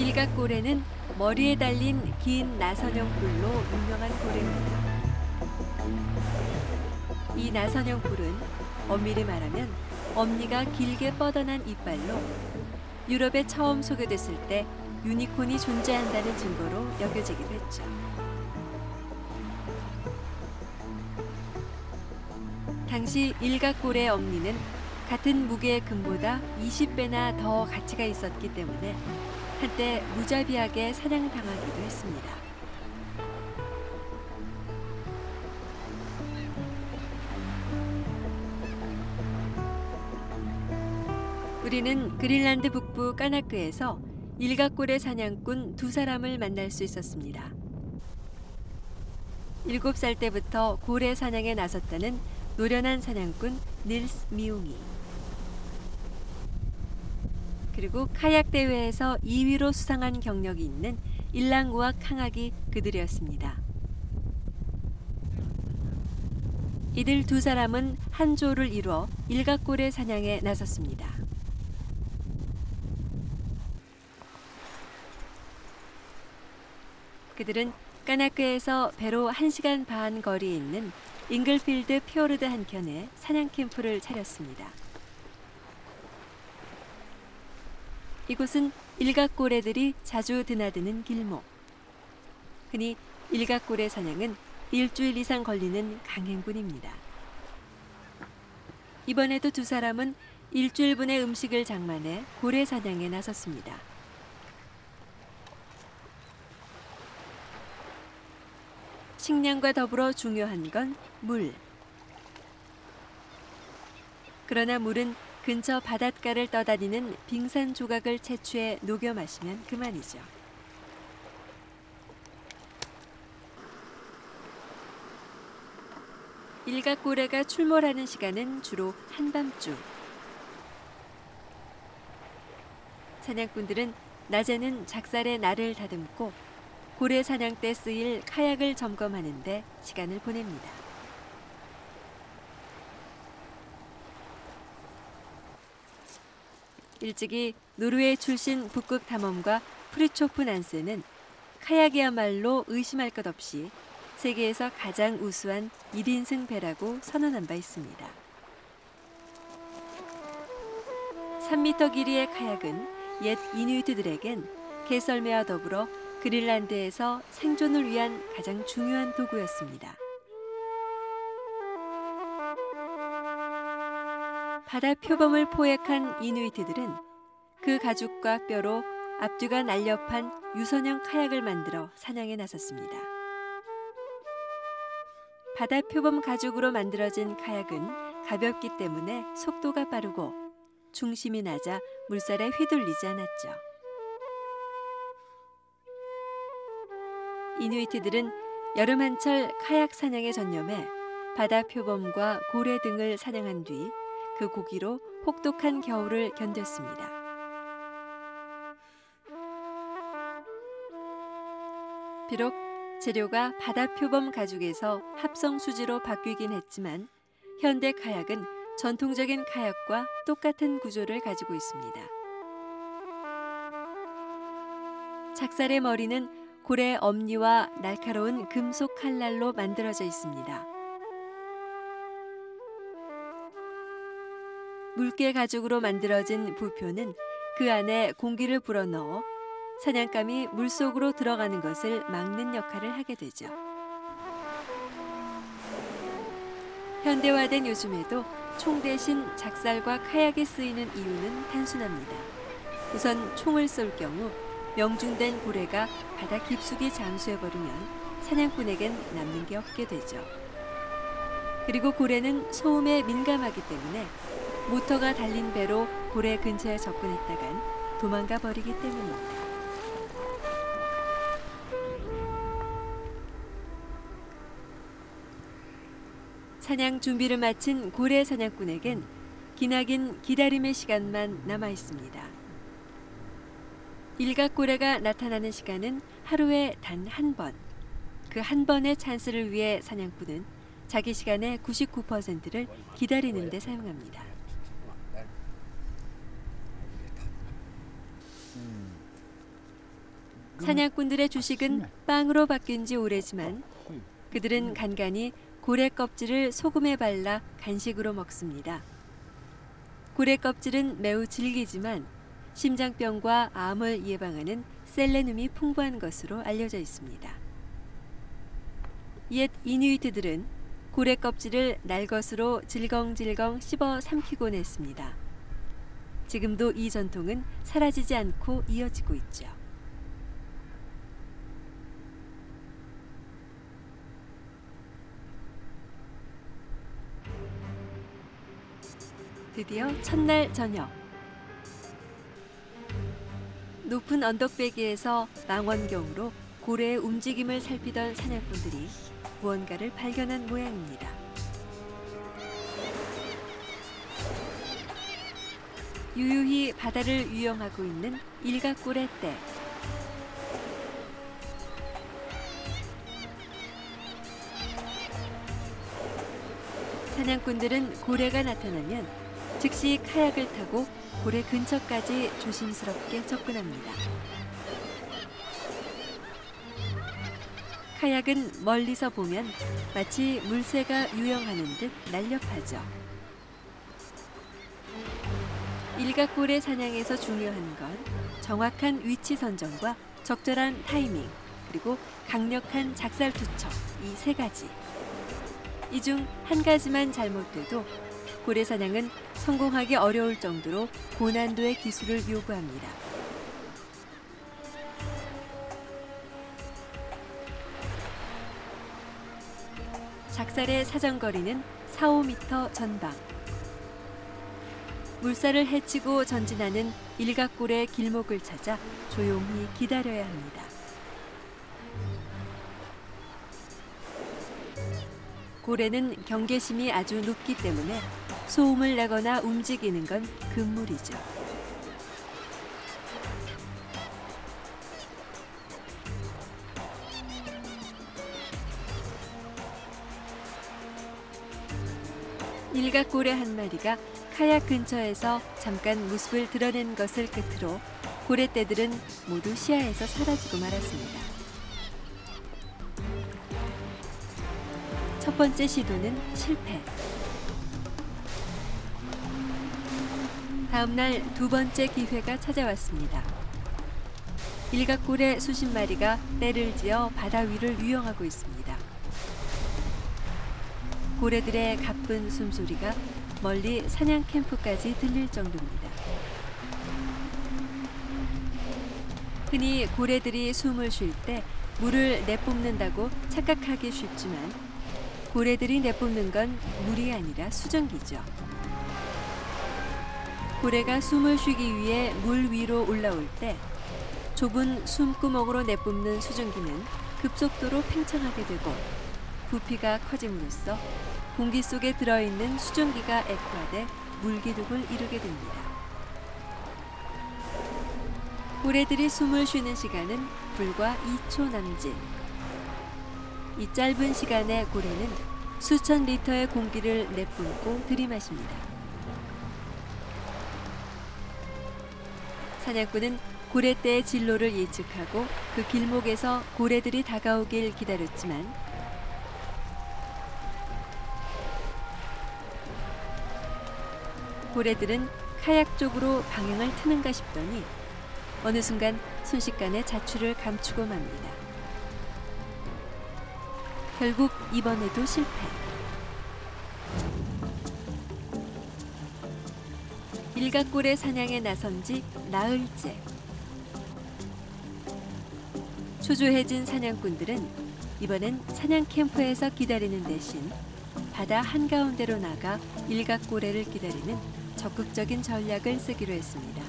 일각고래는 머리에 달린 긴 나선형 뿔로 유명한 고래입니다. 이 나선형 뿔은 엄밀히 말하면 엄니가 길게 뻗어난 이빨로 유럽에 처음 소개됐을 때 유니콘이 존재한다는 증거로 여겨지기도 했죠. 당시 일각고래 엄니는 같은 무게의 금보다 20배나 더 가치가 있었기 때문에 한때 무자비하게 사냥당하기도 했습니다. 우리는 그린란드 북부 까나크에서 일각고래 사냥꾼 두 사람을 만날 수 있었습니다. 7살 때부터 고래 사냥에 나섰다는 노련한 사냥꾼 닐스 미웅이, 그리고 카약 대회에서 2위로 수상한 경력이 있는 일랑우악 캉악이 그들이었습니다. 이들 두 사람은 한 조를 이뤄 일각고래 사냥에 나섰습니다. 그들은 까나크에서 배로 1시간 반 거리에 있는 잉글필드 피오르드 한켠에 사냥 캠프를 차렸습니다. 이곳은 일각고래들이 자주 드나드는 길목. 흔히 일각고래 사냥은 일주일 이상 걸리는 강행군입니다. 이번에도 두 사람은 일주일분의 음식을 장만해 고래 사냥에 나섰습니다. 식량과 더불어 중요한 건 물. 그러나 물은 근처 바닷가를 떠다니는 빙산 조각을 채취해 녹여 마시면 그만이죠. 일각고래가 출몰하는 시간은 주로 한밤중. 사냥꾼들은 낮에는 작살에 날을 다듬고 고래 사냥 때 쓰일 카약을 점검하는 데 시간을 보냅니다. 일찍이 노르웨이 출신 북극 탐험가 프리초프 난센은 카약이야말로 의심할 것 없이 세계에서 가장 우수한 1인승 배라고 선언한 바 있습니다. 3m 길이의 카약은 옛 이누이트들에겐 개썰매와 더불어 그린란드에서 생존을 위한 가장 중요한 도구였습니다. 바다 표범을 포획한 이누이트들은 그 가죽과 뼈로 앞뒤가 날렵한 유선형 카약을 만들어 사냥에 나섰습니다. 바다 표범 가죽으로 만들어진 카약은 가볍기 때문에 속도가 빠르고 중심이 낮아 물살에 휘둘리지 않았죠. 이누이트들은 여름 한철 카약 사냥에 전념해 바다 표범과 고래 등을 사냥한 뒤 그 고기로 혹독한 겨울을 견뎠습니다. 비록 재료가 바다 표범 가죽에서 합성 수지로 바뀌긴 했지만 현대 카약은 전통적인 카약과 똑같은 구조를 가지고 있습니다. 작살의 머리는 고래 엄니와 날카로운 금속 칼날로 만들어져 있습니다. 물개 가죽으로 만들어진 부표는 그 안에 공기를 불어넣어 사냥감이 물속으로 들어가는 것을 막는 역할을 하게 되죠. 현대화된 요즘에도 총 대신 작살과 카약이 쓰이는 이유는 단순합니다. 우선 총을 쏠 경우 명중된 고래가 바다 깊숙이 잠수해버리면 사냥꾼에겐 남는 게 없게 되죠. 그리고 고래는 소음에 민감하기 때문에 모터가 달린 배로 고래 근처에 접근했다간 도망가 버리기 때문입니다. 사냥 준비를 마친 고래 사냥꾼에겐 기나긴 기다림의 시간만 남아 있습니다. 일각고래가 나타나는 시간은 하루에 단 한 번. 그 한 번의 찬스를 위해 사냥꾼은 자기 시간의 99%를 기다리는 데 사용합니다. 사냥꾼들의 주식은 빵으로 바뀐 지 오래지만 그들은 간간히 고래 껍질을 소금에 발라 간식으로 먹습니다. 고래 껍질은 매우 질기지만 심장병과 암을 예방하는 셀레늄이 풍부한 것으로 알려져 있습니다. 옛 이누이트들은 고래 껍질을 날것으로 질겅질겅 씹어 삼키곤 했습니다. 지금도 이 전통은 사라지지 않고 이어지고 있죠. 드디어 첫날 저녁. 높은 언덕배기에서 망원경으로 고래의 움직임을 살피던 사냥꾼들이 무언가를 발견한 모양입니다. 유유히 바다를 유영하고 있는 일각고래 떼. 사냥꾼들은 고래가 나타나면 즉시 카약을 타고 고래 근처까지 조심스럽게 접근합니다. 카약은 멀리서 보면 마치 물새가 유영하는 듯 날렵하죠. 일각고래 사냥에서 중요한 건 정확한 위치 선정과 적절한 타이밍, 그리고 강력한 작살 투척, 이 세 가지. 이 중 한 가지만 잘못돼도 고래 사냥은 성공하기 어려울 정도로 고난도의 기술을 요구합니다. 작살의 사정거리는 4~5m 전방. 물살을 헤치고 전진하는 일각고래의 길목을 찾아 조용히 기다려야 합니다. 고래는 경계심이 아주 높기 때문에 소음을 내거나 움직이는 건 금물이죠. 일각고래 한 마리가 카약 근처에서 잠깐 모습을 드러낸 것을 끝으로 고래떼들은 모두 시야에서 사라지고 말았습니다. 첫 번째 시도는 실패. 다음 날 두 번째 기회가 찾아왔습니다. 일각고래 수십 마리가 떼를 지어 바다 위를 유영하고 있습니다. 고래들의 가쁜 숨소리가 멀리 사냥 캠프까지 들릴 정도입니다. 흔히 고래들이 숨을 쉴 때 물을 내뿜는다고 착각하기 쉽지만 고래들이 내뿜는 건 물이 아니라 수증기죠. 고래가 숨을 쉬기 위해 물 위로 올라올 때 좁은 숨구멍으로 내뿜는 수증기는 급속도로 팽창하게 되고 부피가 커짐으로써 공기 속에 들어있는 수증기가 액화돼 물기둥을 이루게 됩니다. 고래들이 숨을 쉬는 시간은 불과 2초 남짓. 이 짧은 시간에 고래는 수천 리터의 공기를 내뿜고 들이마십니다. 사냥꾼은 고래떼의 진로를 예측하고 그 길목에서 고래들이 다가오길 기다렸지만 고래들은 카약 쪽으로 방향을 트는가 싶더니 어느 순간 순식간에 자취를 감추고 맙니다. 결국 이번에도 실패. 일각고래 사냥에 나선 지 나흘째. 초조해진 사냥꾼들은 이번엔 사냥 캠프에서 기다리는 대신 바다 한가운데로 나가 일각고래를 기다리는 적극적인 전략을 쓰기로 했습니다.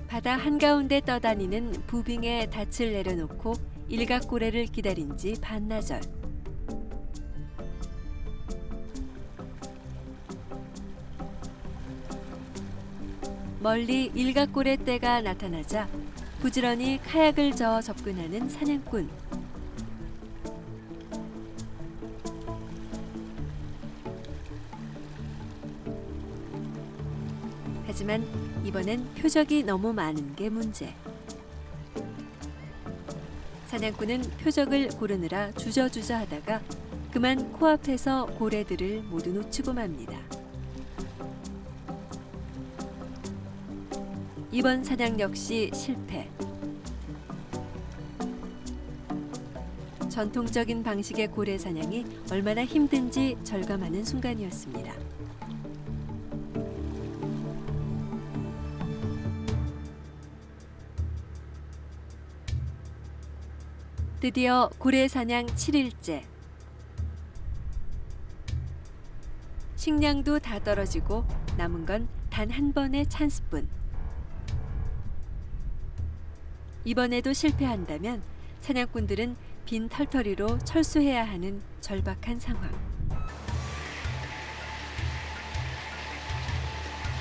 바다 한가운데 떠다니는 부빙에 닻을 내려놓고 일각고래를 기다린 지 반나절. 멀리 일각고래 떼가 나타나자 부지런히 카약을 저어 접근하는 사냥꾼. 하지만 이번엔 표적이 너무 많은 게 문제. 사냥꾼은 표적을 고르느라 주저주저 하다가 그만 코앞에서 고래들을 모두 놓치고 맙니다. 이번 사냥 역시 실패. 전통적인 방식의 고래 사냥이 얼마나 힘든지 절감하는 순간이었습니다. 드디어 고래 사냥 7일째. 식량도 다 떨어지고 남은 건 단 한 번의 찬스뿐. 이번에도 실패한다면 사냥꾼들은 빈 털터리로 철수해야 하는 절박한 상황.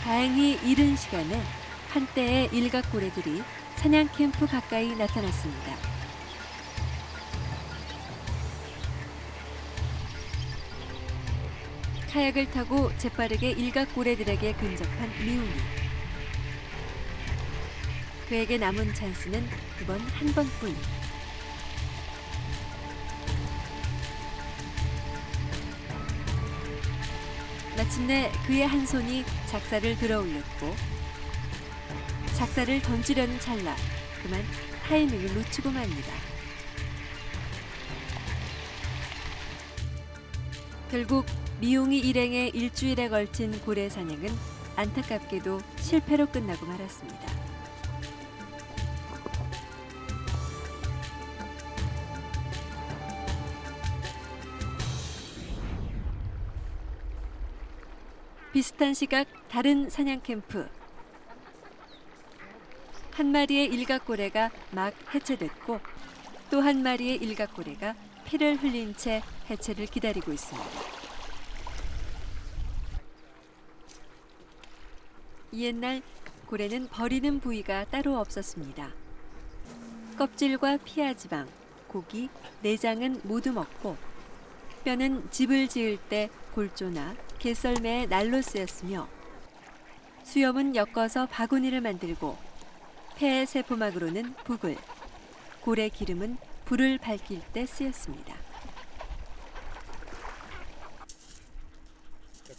다행히 이른 시간에 한때의 일각고래들이 사냥 캠프 가까이 나타났습니다. 카약을 타고 재빠르게 일각고래들에게 근접한 미웅이. 그에게 남은 찬스는 이번 한 번뿐. 마침내 그의 한 손이 작사를 들어 올렸고 작사를 던지려는 찰나 그만 타이밍을 놓치고 맙니다. 결국 미용이 일행의 일주일에 걸친 고래 사냥은 안타깝게도 실패로 끝나고 말았습니다. 비슷한 시각 다른 사냥 캠프. 한 마리의 일각고래가 막 해체됐고 또 한 마리의 일각고래가 피를 흘린 채 해체를 기다리고 있습니다. 옛날 고래는 버리는 부위가 따로 없었습니다. 껍질과 피하 지방, 고기, 내장은 모두 먹고 뼈는 집을 지을 때 골조나 개썰매의 난로 쓰였으며 수염은 엮어서 바구니를 만들고 폐의 세포막으로는 북을, 고래 기름은 불을 밝힐 때 쓰였습니다.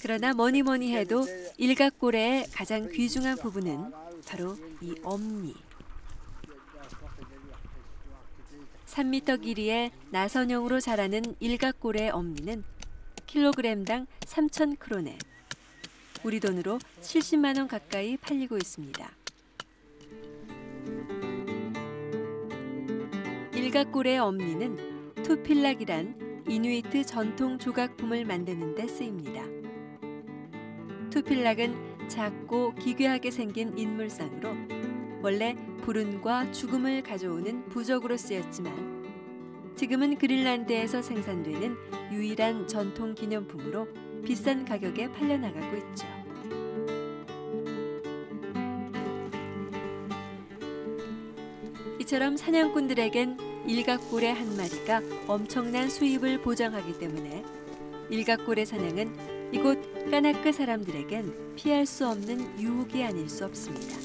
그러나 뭐니 해도 일각고래의 가장 귀중한 부분은 바로 이 엄니. 3m 길이의 나선형으로 자라는 일각고래의 엄니는 킬로그램당 3,000크로네, 우리 돈으로 70만 원 가까이 팔리고 있습니다. 일각고래의 엄니는 투필락이란 이누이트 전통 조각품을 만드는 데 쓰입니다. 투필락은 작고 기괴하게 생긴 인물상으로 원래 불운과 죽음을 가져오는 부적으로 쓰였지만 지금은 그린란드에서 생산되는 유일한 전통 기념품으로 비싼 가격에 팔려나가고 있죠. 이처럼 사냥꾼들에겐 일각고래 한 마리가 엄청난 수입을 보장하기 때문에 일각고래 사냥은 이곳 까나크 사람들에겐 피할 수 없는 유혹이 아닐 수 없습니다.